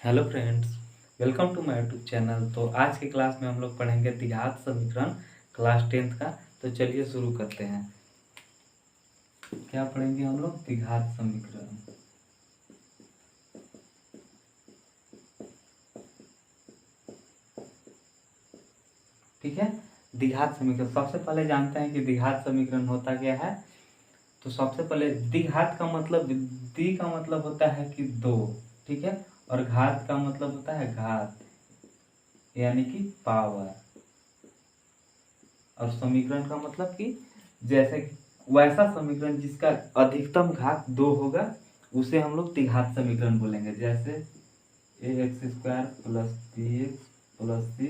Hello friends, welcome to my YouTube channel. तो आज की क्लास में हम लोग पढ़ेंगे द्विघात समीकरण क्लास 10th का। तो चलिए शुरू करते हैं। क्या पढ़ेंगे हम लोग? द्विघात समीकरण। ठीक है। द्विघात समीकरण सबसे पहले जानते हैं कि द्विघात समीकरण होता क्या है। तो सबसे पहले द्विघात का मतलब, द्वि का मतलब होता है कि दो, ठीक है, और घात का मतलब होता है घात, यानी कि पावर। और समीकरण का मतलब कि जैसे वैसा समीकरण जिसका अधिकतम घात 2 होगा उसे हम लोग द्विघात समीकरण बोलेंगे। जैसे ax² plus bx plus c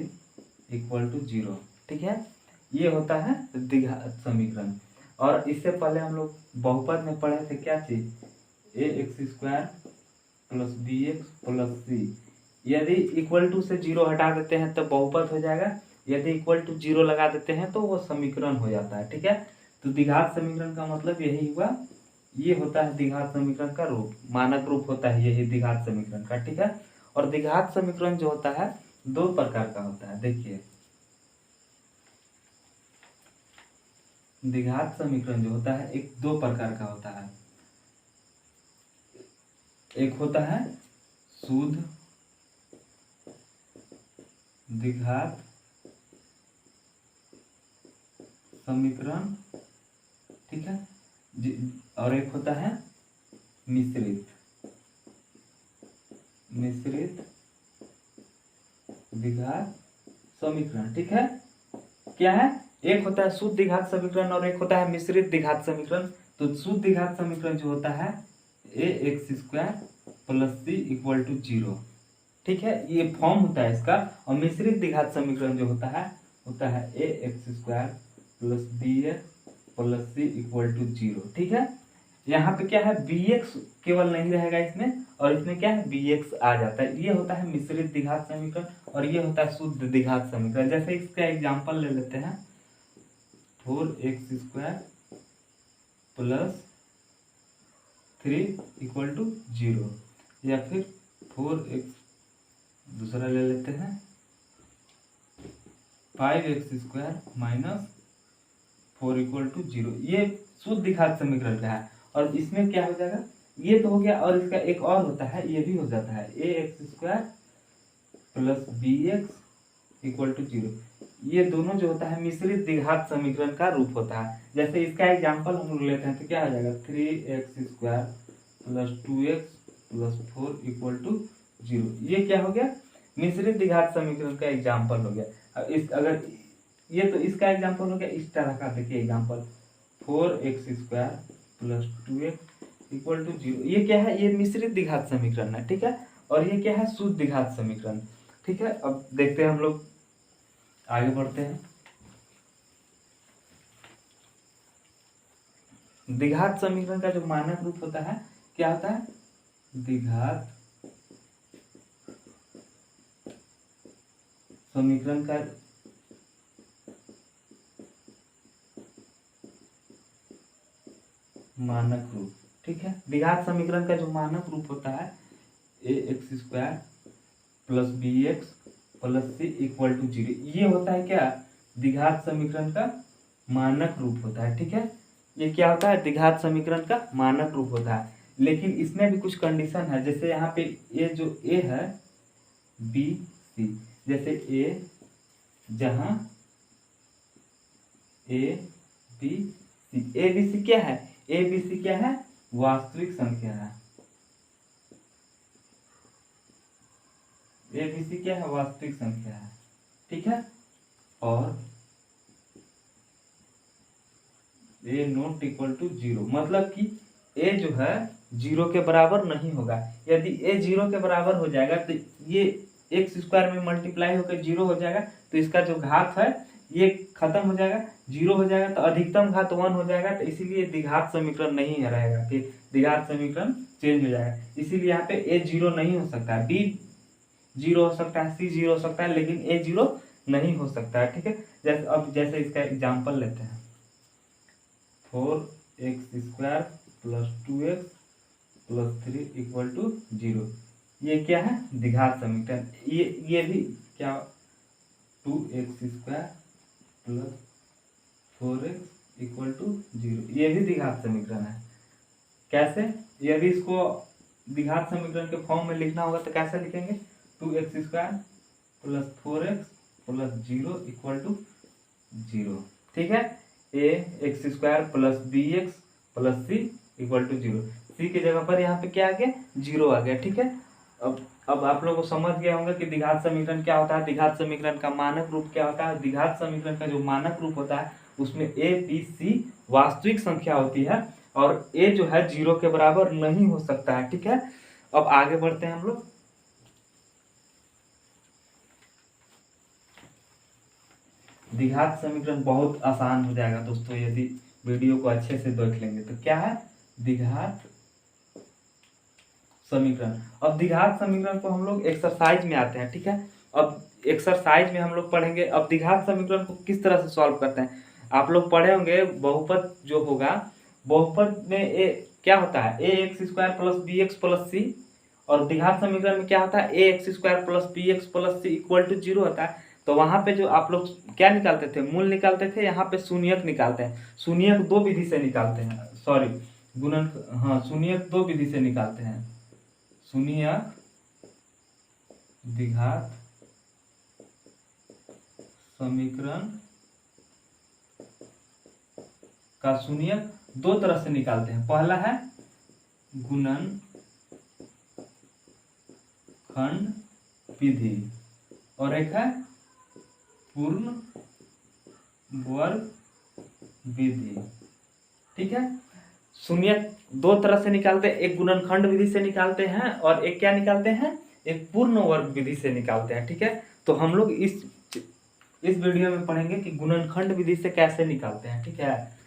equal to 0। ठीक है, ये होता है द्विघात समीकरण। और इससे पहले हम लोग बहुपद में पढ़े थे क्या चीज, ax² plus bx plus c। यदि इक्वल टू से 0 हटा देते हैं तो बहुपद हो जाएगा, यदि इक्वल टू 0 लगा देते हैं तो वो समीकरण हो जाता है। ठीक है, तो द्विघात समीकरण का मतलब यही हुआ, ये होता है द्विघात समीकरण का रूप, मानक रूप होता है यही द्विघात समीकरण का। ठीक है, और द्विघात समीकरण जो होता है दो प्रकार का होता है। देखिए, द्विघात समीकरण जो होता है एक दो प्रकार का होता है। एक होता है शुद्ध द्विघात समीकरण, ठीक है, और एक होता है मिश्रित द्विघात समीकरण। ठीक है, क्या है, एक होता है शुद्ध द्विघात समीकरण और एक होता है मिश्रित द्विघात समीकरण। तो शुद्ध द्विघात समीकरण जो होता है ax² plus c equal to 0। ठीक है, ये फॉर्म होता है इसका। और मिश्रित द्विघात समीकरण जो होता है ax² plus bx plus c equal to 0। ठीक है, यहाँ पे क्या है, bx केवल नहीं रहेगा इसमें, और इसमें क्या है bx आ जाता है। ये होता है मिश्रित द्विघात समीकरण और ये होता है शुद्ध द्विघात समीकरण। जैसे इसका एग्जांपल ले लेते हैं, 4x² प्लस 3 इक्वल टू 0, या फिर 4x, दूसरा ले लेते हैं 5x² माइनस 4 इक्वल टू 0। ये शुद्ध द्विघात समीकरण का है। और इसमें क्या हो जाएगा, ये तो हो गया, और इसका एक और होता है, ये भी हो जाता है ax² plus bx equal to 0। ये दोनों जो होता है मिश्रित द्विघात समीकरण का रूप होता है। जैसे इसका एग्जांपल हम लोग लेते हैं तो क्या हो जाएगा, 3x² plus 2x plus 4 equal to 0। ये क्या हो गया, मिश्रित द्विघात समीकरण का एग्जांपल हो गया। अब इस अगर ये तो इसका एग्जांपल हो गया, इस तरह का देखिए example 4x² plus 2x equal to 0। ये क्या है, ये मिश्रित द्विघात समीकरण है। ठीक है, और ये क्या है, शुद्ध द्विघात समीकरण। ठीक है, अब देखते हैं, हम लोग आगे बढ़ते हैं। द्विघात समीकरण का जो मानक रूप होता है क्या होता है, द्विघात समीकरण का मानक रूप। ठीक है, द्विघात समीकरण का जो मानक रूप होता है ax² plus bx plus c equal to 0। ये होता है क्या, द्विघात समीकरण का मानक रूप होता है। ठीक है, ये क्या होता है, द्विघात समीकरण का मानक रूप होता है। लेकिन इसमें भी कुछ कंडीशन है। जैसे यहाँ पे ये जो a है, b c, जैसे a, जहां a b c, a b c क्या है, a b c क्या है, वास्तविक संख्या है। ए बी सी क्या है, वास्तविक संख्या है। ठीक है, और ए नॉट इक्वल टू 0, मतलब कि ए जो है 0 के बराबर नहीं होगा। यदि ए 0 के बराबर हो जाएगा तो ये x² में मल्टीप्लाई होकर 0 हो जाएगा, तो इसका जो घात है ये खत्म हो जाएगा, 0 हो जाएगा, तो अधिकतम घात 1 हो जाएगा। तो इसीलिए द्विघात समीकरण नहीं रहेगा, फिर द्विघात समीकरण चेंज हो जाएगा। इसीलिए यहाँ पे ए 0 नहीं हो सकता है, बी 0 हो सकता है, सी 0 हो सकता है, लेकिन ए 0 नहीं हो सकता है। ठीक है, जैसे इसका एग्जांपल लेते हैं, 4x² plus 2x plus 3 equal to 0। ये क्या है, द्विघात समीकरण। ये भी क्या, 2x² plus 4x equal to 0, ये भी द्विघात समीकरण है। कैसे, यदि इसको द्विघात समीकरण के फॉर्म में लिखना होगा तो कैसे लिखेंगे, 2x² plus 4x plus 0 equal to 0। ठीक है, ax² plus bx plus c equal to 0। c की जगह पर यहाँ पे क्या आ गया, 0 आ गया। ठीक है, अब आप लोगों को समझ गया होगा कि द्विघात समीकरण क्या होता है, द्विघात समीकरण का मानक रूप क्या होता है। द्विघात समीकरण का जो मानक रूप होता है उसमें a b c वास्तविक संख्या होती है और a जो है 0 के बराबर नहीं हो सकता है। ठीक है, अब आगे बढ़ते हैं हम लोग। द्विघात समीकरण बहुत आसान हो जाएगा दोस्तों यदि वीडियो को अच्छे से देख लेंगे। तो क्या है द्विघात समीकरण। अब द्विघात समीकरण को हम लोग एक्सरसाइज में आते हैं। ठीक है, अब एक्सरसाइज में हम लोग पढ़ेंगे अब द्विघात समीकरण को किस तरह से सॉल्व करते हैं। आप लोग पढ़े होंगे बहुपद जो होगा, बहुपद में ए क्या होता है, ax² plus bx plus c, और द्विघात समीकरण में क्या होता है, ax² plus bx plus c equal to 0 होता है। तो वहां पे जो आप लोग क्या निकालते थे, मूल निकालते थे, यहाँ पे शून्यक निकालते हैं। शून्यक दो विधि से निकालते हैं, सॉरी गुणन, हाँ शून्यक दो विधि से निकालते हैं। शून्यक द्विघात समीकरण का शून्यक दो तरह से निकालते हैं। पहला है गुणन खंड विधि और एक है पूर्ण वर्ग विधि। ठीक है, शून्यक दो तरह से निकालते हैं, एक गुणनखंड विधि से निकालते हैं और एक क्या निकालते हैं, एक पूर्ण वर्ग विधि से निकालते हैं। ठीक है, तो हम लोग इस वीडियो में पढ़ेंगे कि गुणनखंड विधि से कैसे निकालते हैं। ठीक है,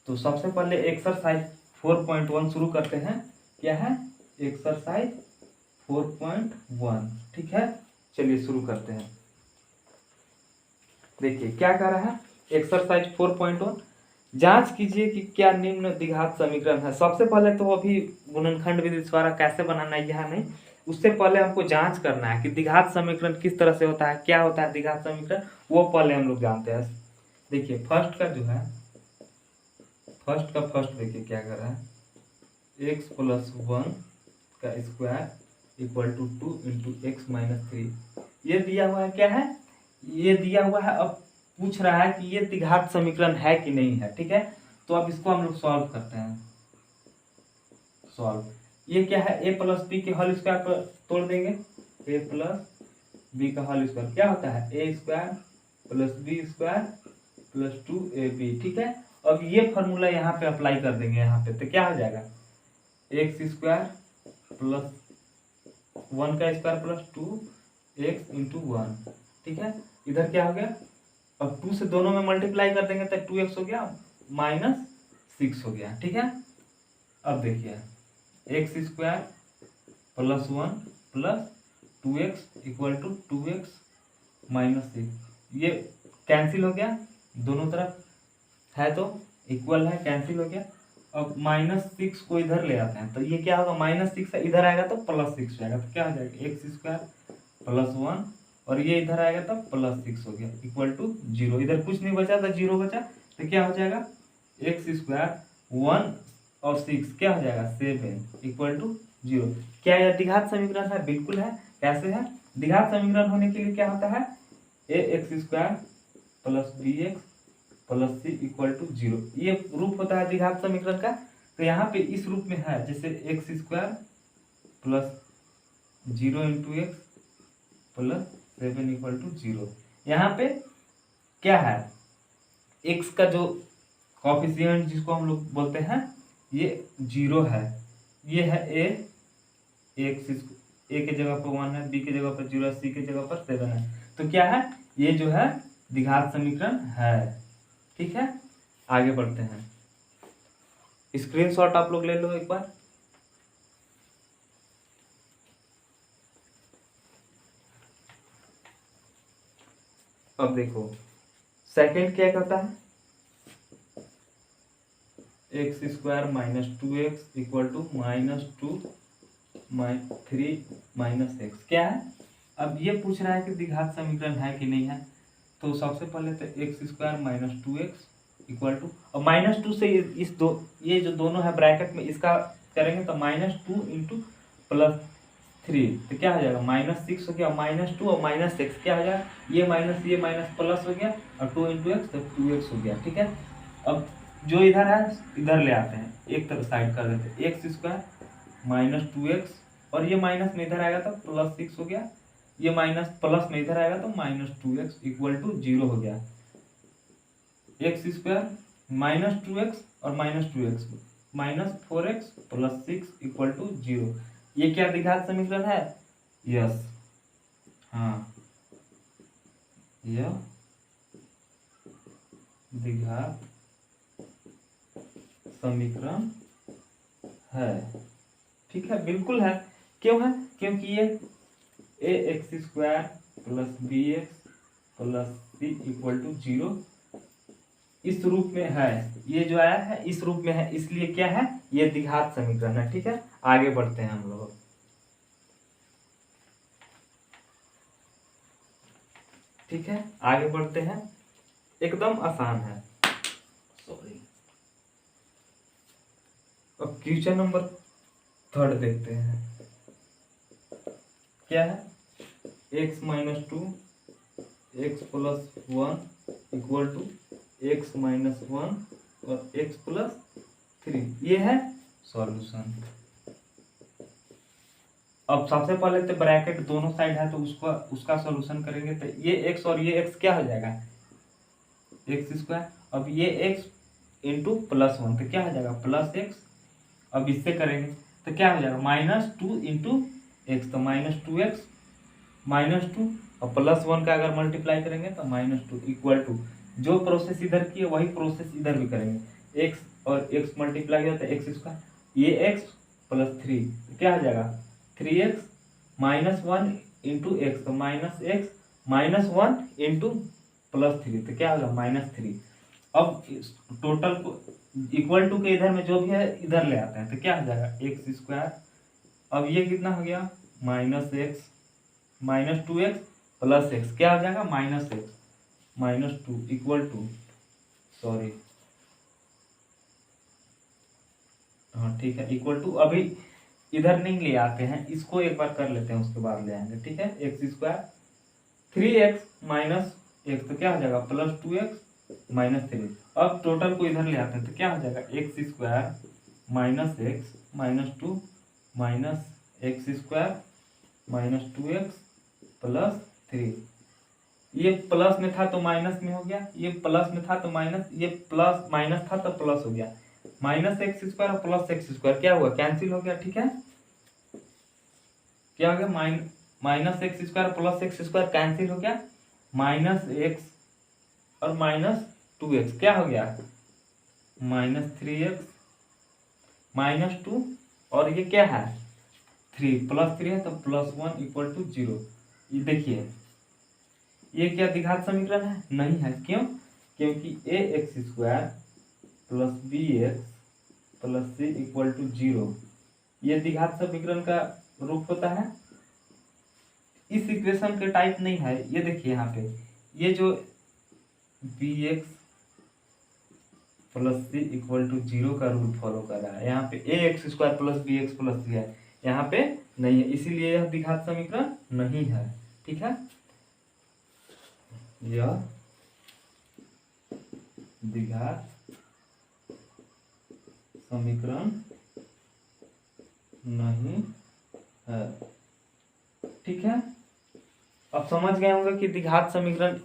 तो सबसे पहले एक्सरसाइज 4.1 शुरू करते हैं। क्या है, एक्सरसाइज 4.1। ठीक है, चलिए शुरू करते हैं। देखिए क्या कह रहा है, एक्सरसाइज 4.1, जांच कीजिए कि क्या निम्न द्विघात समीकरण है। सबसे पहले तो अभी गुणनखंड विधि द्वारा कैसे बनाना है यह नहीं, उससे पहले हमको जांच करना है कि द्विघात समीकरण किस तरह से होता है, क्या होता है द्विघात समीकरण, वो पहले हम लोग जानते हैं। देखिए फर्स्ट का जो है, फर्स्ट देखिए क्या कर रहा है, x प्लस 1 का square equal to 2 into X minus 3, ये दिया हुआ है। क्या है, ये दिया हुआ है। अब पूछ रहा है कि ये द्विघात समीकरण है कि नहीं है। ठीक है, तो अब इसको हम लोग सॉल्व करते हैं। सॉल्व, ये क्या है, a प्लस बी के होल स्क्वायर पर तोड़ देंगे, a प्लस बी का होल स्क्वायर क्या होता है, a² plus b² plus 2ab। ठीक है, अब ये फॉर्मूला यहाँ पे अप्लाई कर देंगे यहाँ पे, तो क्या हो जाएगा, x² प्लस 1 का स्क्वायर प्लस 2x इंटू 1। ठीक है, इधर क्या हो गया, अब 2 से दोनों में मल्टीप्लाई कर देंगे तो 2x हो गया माइनस 6 हो गया। ठीक है, अब देखिए x² plus 1 plus 2x equal to 2x minus 6, ये कैंसिल हो गया, दोनों तरफ है तो इक्वल है, कैंसिल हो गया। अब -6 को इधर ले आते हैं तो ये क्या होगा, -6 इधर आएगा तो +6 जाएगा, तो क्या हो जाएगा, x² प्लस 1 और ये इधर आएगा तो +6 हो गया इक्वल टू 0। इधर कुछ नहीं बचा तो 0 बचा, तो क्या हो जाएगा, x² 1 और 6 क्या हो जाएगा 7 इक्वल टू 0। क्या यह द्विघात समीकरण है, बिल्कुल है। कैसे है, द्विघात समीकरण होने के लिए क्या होता है, ax² plus bx plus c equal to 0, ये रूप होता है द्विघात समीकरण का। तो यहाँ पे इस रूप में है, जैसे x² plus 0 into X plus 7 equal to 0। यहाँ पे क्या है, x का जो कॉफिशिएंट जिसको हम लोग बोलते हैं ये 0 है, ये है a के जगह पर 1 है, b के जगह पर 0 है, c के जगह पर 7 है। तो क्या है, ये जो है द्विघात समीकरण है। ठीक है, आगे बढ़ते हैं। स्क्रीनशॉट आप लोग ले लो एक बार। अब देखो सेकंड क्या कहता है, x² minus 2x equal to -2 3 minus X क्या है। अब ये पूछ रहा है कि द्विघात समीकरण है कि नहीं है, तो सबसे पहले तो X square minus 2x equal to, और -2 से इस दो ये जो दोनों है ब्रैकेट में इसका करेंगे तो -2 इंटू +3 तो क्या हो जाएगा -6 हो गया, -2 और -x क्या हो जाएगा, ये माइनस प्लस हो गया और 2 इंटू एक्स तो 2x हो गया। ठीक है, अब जो इधर है इधर ले आते हैं, एक तरफ साइड कर देते हैं, एक्स स्क्वायर -2x और ये माइनस में इधर आएगा तो +6 हो गया, ये माइनस प्लस में इधर आएगा तो -2x इक्वल टू 0 हो गया। एक्स स्क्वायर -2x और -2x -4x + 6 इक्वल टू 0। ये क्या द्विघात समीकरण है? यस, हाँ यह द्विघात समीकरण है। ठीक है, बिल्कुल है। क्यों है? क्योंकि ये ax² + bx + c equal to 0 इस रूप में है, ये जो आया है इस रूप में है, इसलिए क्या है, ये द्विघात समीकरण है। ठीक है, आगे बढ़ते हैं हम लोग। ठीक है, आगे बढ़ते हैं, एकदम आसान है। सॉरी, अब क्वेश्चन नंबर 3 देखते हैं। क्या है, x - 2 x + 1 equal to x - 1 और x + 3, ये है सॉल्यूशन। अब सबसे पहले तो ब्रैकेट दोनों साइड है तो उसका सॉल्यूशन करेंगे तो ये x और ये x क्या हो जाएगा, x²। अब ये x इंटू +1 तो क्या हो जाएगा +x। अब इससे करेंगे तो क्या हो जाएगा -2 इंटू एक्स तो -2x -2 और +1 का अगर मल्टीप्लाई करेंगे तो -2 इक्वल टू, जो प्रोसेस इधर की है वही प्रोसेस इधर भी करेंगे, x और x मल्टीप्लाई किया तो x², ये x + 3 तो क्या हो जाएगा 3x -1 इंटू एक्स तो -x -1 इंटू +3 तो क्या होगा -3। अब टोटल को इक्वल टू के इधर में जो भी है इधर ले आते हैं तो क्या हो जाएगा x²। अब ये कितना हो गया -x -2x + x क्या हो जाएगा -x -2 इक्वल टू, सॉरी हाँ ठीक है, इक्वल टू, अभी इधर नहीं ले आते हैं, इसको एक बार कर लेते हैं उसके बाद ले आएंगे। ठीक है, x² 3x - x तो क्या हो जाएगा +2x -3। अब टोटल को इधर ले आते हैं तो क्या हो जाएगा x² - x -2 -x² -2x +3। ये प्लस में था तो माइनस में हो गया, ये प्लस में था तो माइनस, ये प्लस माइनस था तो प्लस हो गया, -x² और +x² क्या हुआ कैंसिल हो गया। ठीक है, क्या हो गया -x² +x² कैंसिल हो गया, -x और -2x क्या हो गया -3x -2 और ये क्या है 3 +3 है तो +1 इक्वल टू 0। ये देखिए ये क्या द्विघात समीकरण है? नहीं है। क्यों? क्योंकि ax² + bx + c equal to 0 ये द्विघात समीकरण का रूप होता है। इस इक्वेशन के टाइप नहीं है। ये देखिए यहाँ पे ये जो bx + c इक्वल टू 0 का रूल फॉलो कर रहा है, यहाँ पे ax² + bx + c है, यहाँ पे नहीं है, इसीलिए यह द्विघात समीकरण नहीं है। ठीक है, यह द्विघात समीकरण नहीं है। ठीक है, अब समझ गए होंगे कि द्विघात समीकरण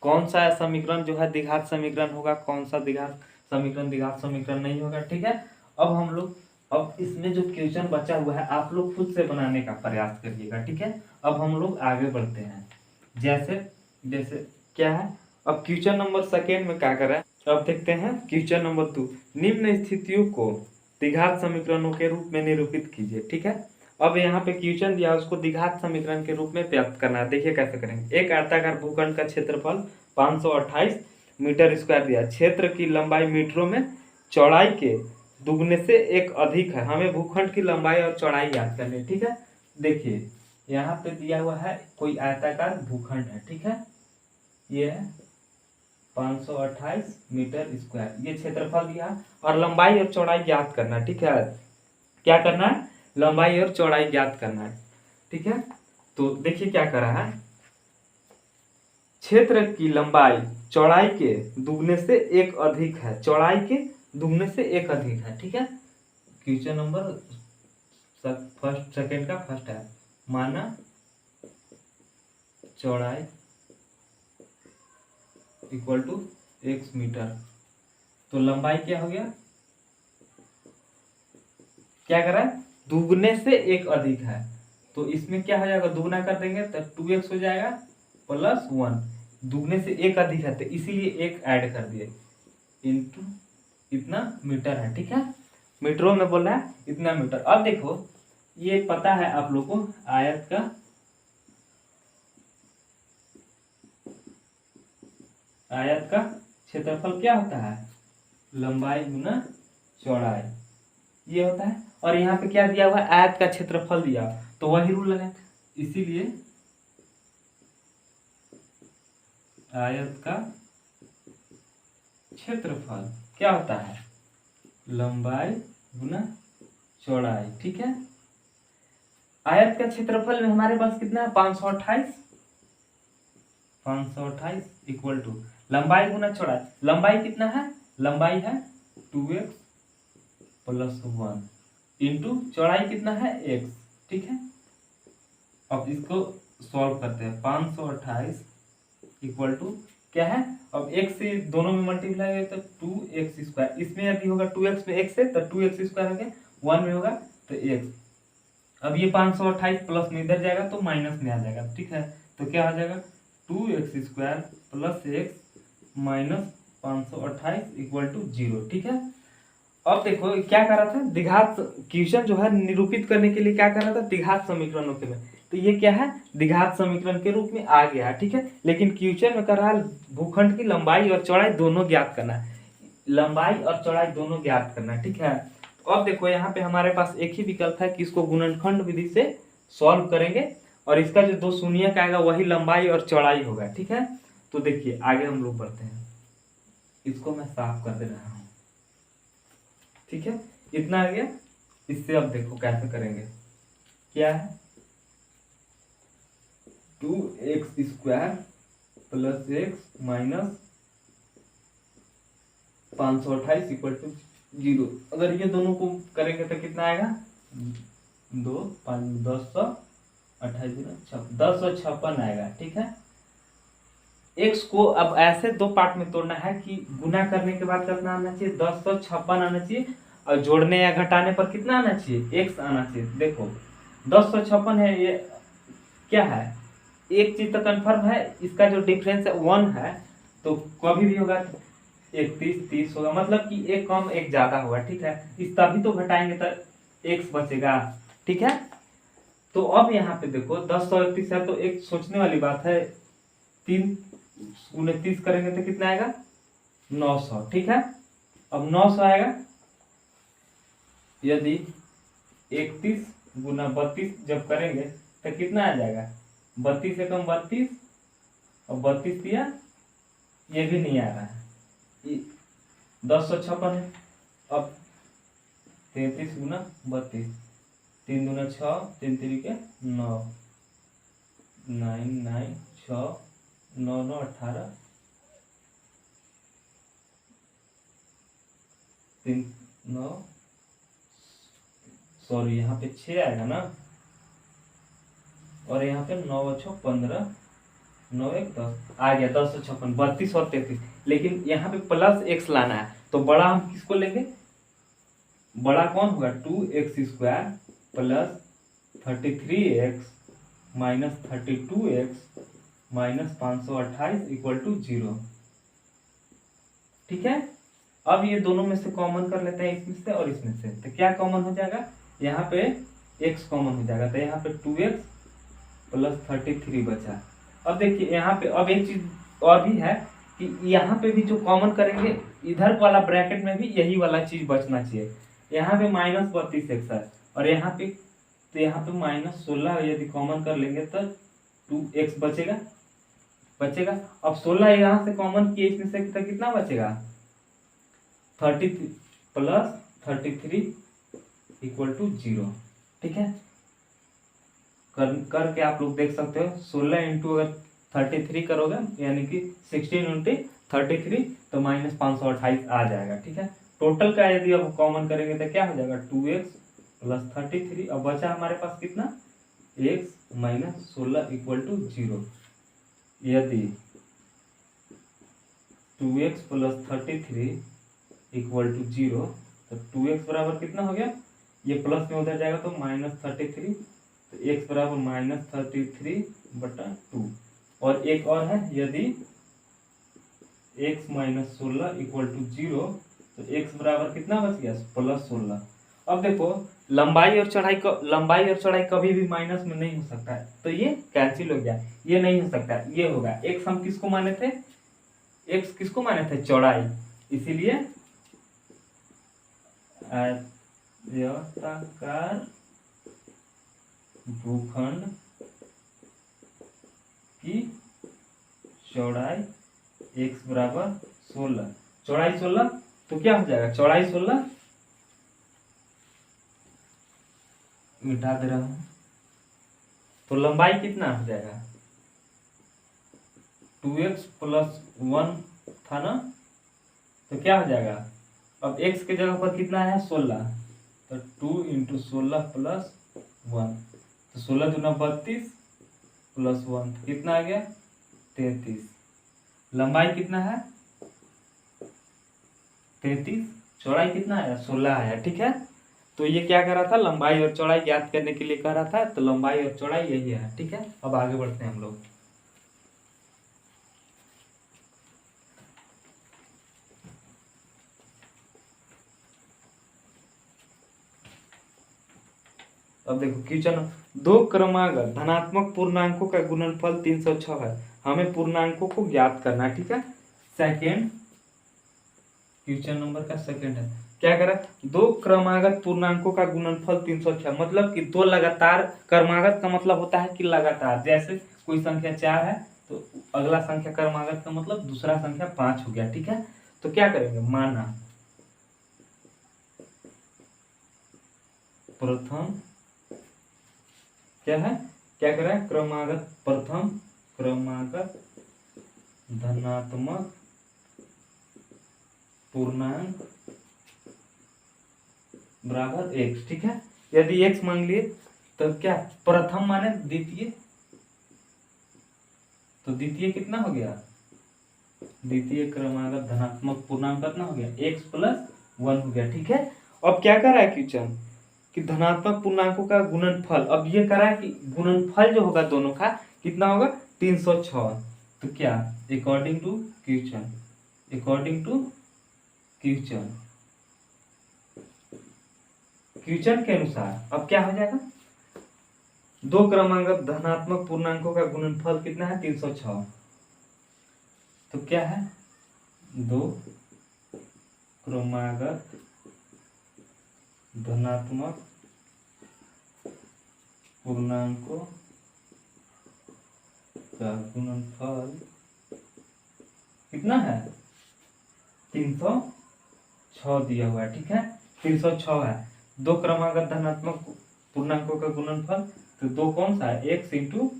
कौन सा समीकरण जो है द्विघात समीकरण होगा, कौन सा द्विघात समीकरण नहीं होगा। ठीक है, अब हम लोग अब इसमें जो क्वेश्चन बचा हुआ है आप लोग खुद से बनाने का प्रयास करिएगा। ठीक है, अब हम लोग आगे बढ़ते हैं। जैसे क्या है, अब क्वेश्चन नंबर 2 में क्या कर रहा है, अब देखते हैं क्वेश्चन नंबर 2। निम्न स्थितियों को द्विघात समीकरणों के रूप में निरूपित कीजिए। ठीक है, अब यहाँ पे क्वेश्चन दिया उसको द्विघात समीकरण के रूप में प्राप्त करना है। देखिए कैसे करेंगे। एक आयताकार भूखंड का क्षेत्रफल 528 मीटर स्क्वायर दिया, क्षेत्र की लंबाई मीटरों में, चौड़ाई के दुगने से एक अधिक है। हमें भूखंड की लंबाई और चौड़ाई याद करनी है, ठीक है। देखिए यहाँ पे दिया हुआ है कोई आयताकार भूखंड है, ठीक है। ये है 528 मीटर स्क्वायर, ये क्षेत्रफल दिया, और लंबाई और चौड़ाई ज्ञात करना है, ठीक है। क्या करना है? लंबाई और चौड़ाई ज्ञात करना है, ठीक है। तो देखिए क्या कर रहा है, क्षेत्र की लंबाई चौड़ाई के दुगने से एक अधिक है, चौड़ाई के दुगने से एक अधिक है, ठीक है। क्वेश्चन नंबर फर्स्ट सेकंड का फर्स्ट है, माना चौड़ाई इक्वल टू x मीटर, तो लंबाई क्या हो गया, क्या कर रहा है, दुगने से एक अधिक है, तो इसमें क्या हो जाएगा, दुगना कर देंगे तो 2x हो जाएगा प्लस 1, दुगने से एक अधिक है तो इसीलिए एक ऐड कर दिए, इंटू इतना मीटर है, ठीक है। मीटरों में बोल रहा है इतना मीटर। अब देखो ये पता है आप लोग को, आयत का क्षेत्रफल क्या होता है, लंबाई गुना चौड़ाई, ये होता है। और यहाँ पे क्या दिया हुआ है, आयत का क्षेत्रफल दिया, तो वही रूल लगा, इसीलिए आयत का क्षेत्रफल क्या होता है, लंबाई गुना चौड़ाई, ठीक है। आयत का क्षेत्रफल में हमारे पास कितना है, 528 इक्वल टू लंबाई गुना चौड़ाई, लंबाई कितना है, लंबाई है 2x प्लस 1 इंटू चौड़ाई कितना है x, ठीक है। अब इसको सॉल्व करते हैं, 528 इक्वल टू क्या है, अब x से दोनों में मल्टीप्लाई है तो 2x स्क्वायर, इसमें यदि होगा 2x में x है तो 2x स्क्वायर हो गया, 1 में होगा तो x। अब ये 528 प्लस में इधर जाएगा तो माइनस में आ जाएगा, ठीक है। तो क्या हो जाएगा 2x square plus x minus 528 equal to 0, ठीक है। अब देखो क्या कर रहा था, द्विघात क्वेश्चन जो है निरूपित करने के लिए क्या कर रहा था, द्विघात समीकरणों के में, तो ये क्या है, द्विघात समीकरण के रूप में आ गया है, ठीक है। लेकिन क्वेश्चन में कर रहा है भूखंड की लंबाई और चौड़ाई दोनों ज्ञात करना है, लंबाई और चौड़ाई दोनों ज्ञात करना है, ठीक है। तो अब देखो यहाँ पे हमारे पास एक ही विकल्प है कि इसको गुणनखंड विधि से सॉल्व करेंगे, और इसका जो दो शून्य आएगा वही लंबाई और चौड़ाई होगा, ठीक है। तो देखिए आगे हम लोग बढ़ते हैं, इसको मैं साफ कर दे रहा हूँ, ठीक है। इतना आ गया, इससे अब देखो कैसे करेंगे, क्या है 2x square plus x minus 528 equal to 0। अगर ये दोनों को करेंगे तो कितना आएगा, 2 5 1056 आएगा, ठीक है। x को अब ऐसे दो पार्ट में तोड़ना है कि गुना करने के बाद कितना आना चाहिए, 1056 आना चाहिए, और जोड़ने या घटाने पर कितना आना चाहिए, x आना चाहिए। देखो 1056 है, ये क्या है, एक चीज तो कंफर्म है, इसका जो डिफरेंस है 1 है, तो कभी भी होगा 31 30 होगा, मतलब कि एक कम एक ज्यादा होगा, ठीक है। इस तभी तो घटाएंगे तो x बचेगा, ठीक है। तो अब यहाँ पे देखो 1031 है, तो एक सोचने वाली बात है, 3 गुने 30 करेंगे तो कितना आएगा 900, ठीक है। अब 900 आएगा, यदि 31 गुना 32 जब करेंगे तो कितना आ जाएगा, 32 से कम 32, और 32 दिया, ये भी नहीं आ रहा है, 1056 है। अब 33 गुना 32, 3 दूना 6, 3 3 9, 9 9 6 9 9 18, 3 9, सॉरी यहाँ पे 6 आएगा ना, और यहाँ पे 9 6 15, 9 1 10 आ गया, 1056 32 और 33। लेकिन यहाँ पे प्लस x लाना है, तो बड़ा हम किसको लेंगे, बड़ा कौन होगा, 2x square plus 33x minus 32x minus 528 equal to 0, ठीक है। अब ये दोनों में से कॉमन कर लेते हैं, इसमें से और इसमें से, तो क्या कॉमन हो जाएगा, यहाँ पे x कॉमन हो जाएगा, तो यहाँ पे 2x प्लस 33 बचा। अब देखिए यहाँ पे अब एक चीज और भी है कि यहाँ पे भी जो कॉमन करेंगे, इधर वाला ब्रैकेट में भी यही वाला चीज बचना चाहिए, यहाँ पे -32x है और यहाँ पे, तो यहाँ पे -16 यदि कॉमन कर लेंगे तो 2x बचेगा। अब 16 यहाँ से कॉमन किए, इसमें से तो कितना बचेगा 30 प्लस 33 इक्वल टू 0। ठीक है, करके आप लोग देख सकते हो। 16 इंटू अगर 33 करोगे यानी कि 16 इंटू 33 तो -528 आ जाएगा। ठीक है, टोटल का यदि अब कॉमन करेंगे तो क्या हो जाएगा 2x प्लस 33। अब बचा हमारे पास कितना x माइनस 16 इक्वल टू 0। यदि 2x प्लस 33 इक्वल टू 0 तो 2x बराबर कितना हो गया, ये प्लस में उधर जाएगा तो -33, तो x बराबर -33/2। और एक और है, यदि x माइनस 16 इक्वल टू 0 तो x बराबर कितना बच गया +16। अब देखो लंबाई और चौड़ाई कभी भी माइनस में नहीं हो सकता है, तो ये कैंसिल हो गया, ये नहीं हो सकता, ये होगा। x हम किसको माने थे, x किसको माने थे चौड़ाई, इसीलिए आयताकार भूखंड की चौड़ाई x बराबर 16, चौड़ाई 16, तो क्या हो जाएगा चौड़ाई 16, मिटा दे रहा हूं, तो लंबाई कितना हो जाएगा 2x प्लस 1 था ना, तो क्या हो जाएगा, अब x के जगह पर कितना है 16, तो 2 इंटू 16 प्लस 1, तो 16 दूना 32 प्लस 1 कितना आ गया 33। लंबाई कितना है 33, चौड़ाई कितना आया 16 आया। ठीक है, तो ये क्या कर रहा था, लंबाई और चौड़ाई ज्ञात करने के लिए कह रहा था, तो लंबाई और चौड़ाई यही है। ठीक है, अब आगे बढ़ते हैं हम लोग। अब देखो क्वेश्चन, दो क्रमागत धनात्मक पूर्णांकों का गुणनफल 306 है, हमें पूर्णांकों को ज्ञात करना है। ठीक है, सेकेंड क्वेश्चन नंबर का सेकेंड है, क्या करा, दो क्रमागत पूर्णांकों का गुणनफल 306, मतलब कि दो लगातार, क्रमागत का मतलब होता है कि लगातार, जैसे कोई संख्या 4 है तो अगला संख्या क्रमागत का मतलब दूसरा संख्या 5 हो गया। ठीक है, तो क्या करेंगे, माना प्रथम क्या है, क्या करें क्रमागत, प्रथम क्रमागत धनात्मक पूर्णांक बराबर x। ठीक है, यदि x मान लिए तो क्या प्रथम माने द्वितीय, तो द्वितीय कितना हो गया, द्वितीय क्रमागत धनात्मक पूर्णांक कितना हो गया x प्लस 1 हो गया। ठीक है, अब क्या कर रहा है क्वेश्चन कि धनात्मक पूर्णांकों का गुणनफल, अब ये करा है कि गुणनफल जो होगा दोनों का कितना होगा 306। तो क्या अकॉर्डिंग टू क्वेश्चन, क्वेश्चन के अनुसार अब क्या हो जाएगा, दो क्रमागत धनात्मक पूर्णांकों का गुणनफल कितना है 306, तो क्या है दो क्रमागत धनात्मक पूर्णांकों का गुणनफल कितना है 306 दिया हुआ है। ठीक है, 306 है, दो क्रमागत धनात्मक पूर्णांकों का गुणनफल, तो दो कौन सा है x into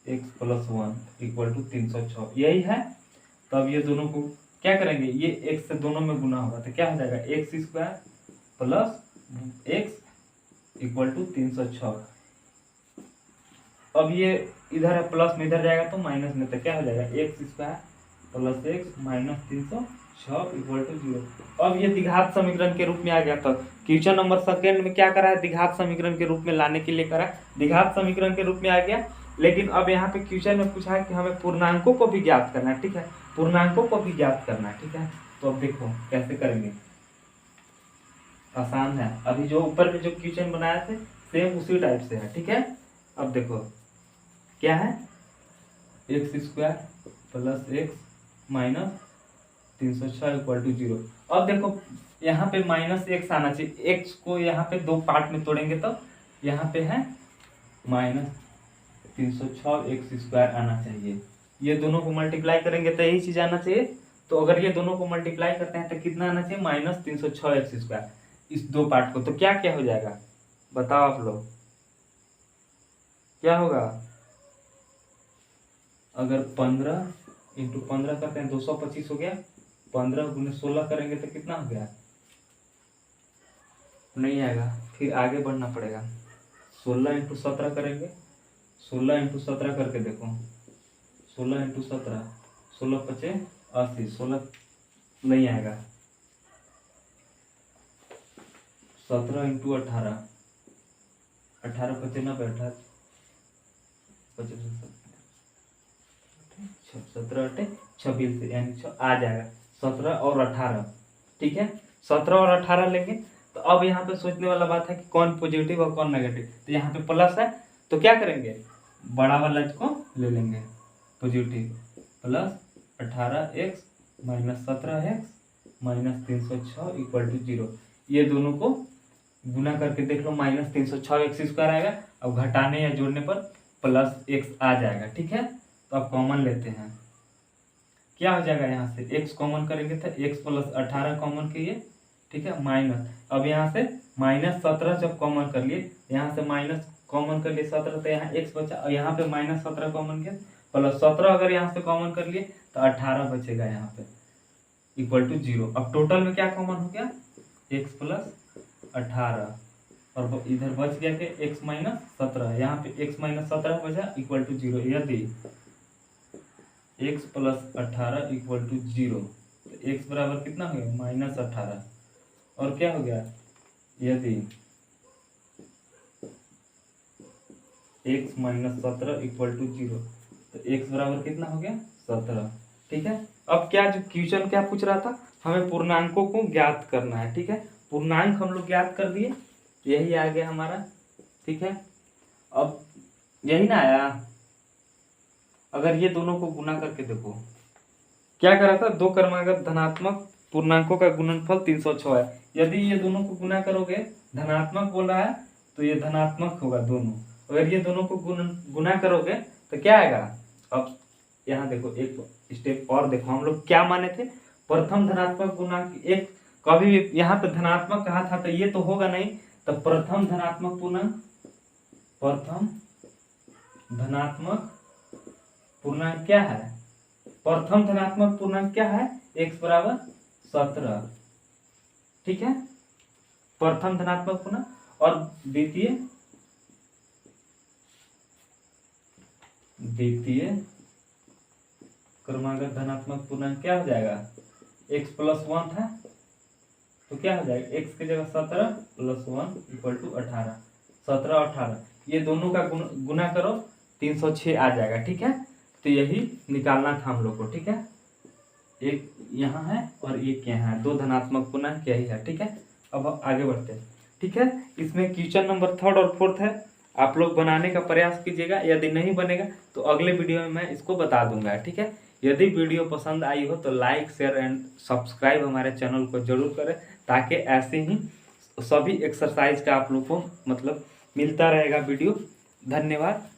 X plus 1 equal to 306, यही है। तो अब ये दोनों को क्या करेंगे, ये x से दोनों में गुना होगा, तो क्या हो जाएगा X square plus X equal to 306। अब ये इधर है प्लस में, इधर जाएगा तो माइनस में, तो क्या हो जाएगा X square plus X minus 306 equal to 0। अब ये द्विघात समीकरण के रूप में आ गया। तो क्वेश्चन नंबर सेकेंड में क्या करा है, द्विघात समीकरण के रूप में लाने के लिए करा, द्विघात समीकरण के रूप में आ गया। लेकिन अब यहाँ पे क्वेश्चन में पूछा है कि हमें पूर्णांकों को भी ज्ञात करना है। ठीक है, पूर्णांकों को भी ज्ञात करना है। ठीक है, तो अब देखो कैसे करेंगे, आसान है। अभी जो ऊपर में जो क्वेश्चन बनाया थे सेम उसी टाइप से है। ठीक है, अब देखो क्या है X square plus X minus 306 equal to 0। अब देखो यहाँ पे -x आना चाहिए। x को यहाँ पे 2 पार्ट में तोड़ेंगे तो यहाँ पे है -306 आना चाहिए। ये दोनों को मल्टीप्लाई करेंगे तो यही चीज आना चाहिए। तो अगर ये दोनों को मल्टीप्लाई करते हैं तो कितना आना चाहिए, -306 इस 2 पार्ट को। तो क्या क्या हो जाएगा बताओ आप लोग, क्या होगा? अगर 15 × 15 करते हैं 225 हो गया। 15 × 16 करेंगे तो कितना हो गया? नहीं आएगा, फिर आगे बढ़ना पड़ेगा। 16 × 17 करेंगे। 16 × 17 करके देखो। 16 × 17, 16 × 5 80, 16 नहीं आएगा। 17 × 18, 18 × 5 90, 18 17 8 26 यानी आ जाएगा 17 और 18। ठीक है, 17 और 18 लेंगे। तो अब यहाँ पे सोचने वाला बात है कि कौन पॉजिटिव और कौन नेगेटिव। तो यहाँ पे प्लस है तो क्या करेंगे, बड़ा वाला को ले लेंगे पॉजिटिव। Plus 18x - 17x - 306 = 0। ये दोनों को गुना करके देख लो, -306x² आएगा। अब घटाने या जोड़ने पर +x आ जाएगा। ठीक है, तो अब कॉमन लेते हैं। क्या हो जाएगा, यहाँ से x कॉमन करेंगे तो x + 18 कॉमन किए। ठीक है, माइनस, अब यहाँ से -17 जब कॉमन कर लिए, यहाँ से माइनस कॉमन कर लिए 17, तो यहाँ x बचा। और यहाँ पे -17 कॉमन किया, +17 अगर यहाँ से कॉमन कर लिए तो 18 बचेगा यहाँ पे = 0। अब टोटल में क्या कॉमन हो गया, x + 18 और इधर बच गया कि x - 17। यहाँ पे x - 17 बचा = 0। यदि x + 18 = 0 तो x बराबर कितना हो गया, -18। और क्या हो गया, यदि x - 17 = 0 तो x बराबर कितना हो गया, 17। ठीक है, अब क्या जो क्वेश्चन क्या पूछ रहा था, हमें पूर्णांकों को ज्ञात करना है। ठीक है, पूर्णांक हम लोग ज्ञात कर दिए, यही आ गया हमारा। ठीक है, अब यही ना आया। अगर ये दोनों को गुना करके देखो, क्या करा था, 2 क्रमागत धनात्मक पूर्णांकों का गुणनफल 306 है। यदि ये दोनों को गुना करोगे, धनात्मक बोल रहा है तो ये धनात्मक होगा दोनों। अगर ये दोनों को गुना करोगे तो क्या आएगा। अब यहाँ देखो, एक स्टेप और देखो, हम लोग क्या माने थे, प्रथम धनात्मक गुणांक। एक कभी भी यहाँ पे धनात्मक कहा था तो ये तो होगा नहीं, तो प्रथम धनात्मक पूर्णांक, प्रथम धनात्मक पूर्णांक क्या है, प्रथम धनात्मक पूर्णांक क्या है, x = 17। ठीक है, प्रथम धनात्मक पूर्णांक। और द्वितीय क्रमागत धनात्मक पूर्णांक क्या हो जाएगा, x + 1 था तो क्या हो जाएगा, x की जगह 17 + 1 = 18। 17 और 18 ये दोनों का गुना करो, 306 आ जाएगा। ठीक है, तो यही निकालना था हम लोग को। ठीक है, एक यहाँ है और एक यहाँ है, 2 धनात्मक पूर्णांक यही है। ठीक है, अब आगे बढ़ते हैं। ठीक है, इसमें क्वेश्चन नंबर 3 और 4 है, आप लोग बनाने का प्रयास कीजिएगा। यदि नहीं बनेगा तो अगले वीडियो में मैं इसको बता दूंगा। ठीक है, यदि वीडियो पसंद आई हो तो लाइक, शेयर एंड सब्सक्राइब हमारे चैनल को जरूर करें, ताकि ऐसे ही सभी एक्सरसाइज का आप लोग को मतलब मिलता रहेगा वीडियो। धन्यवाद।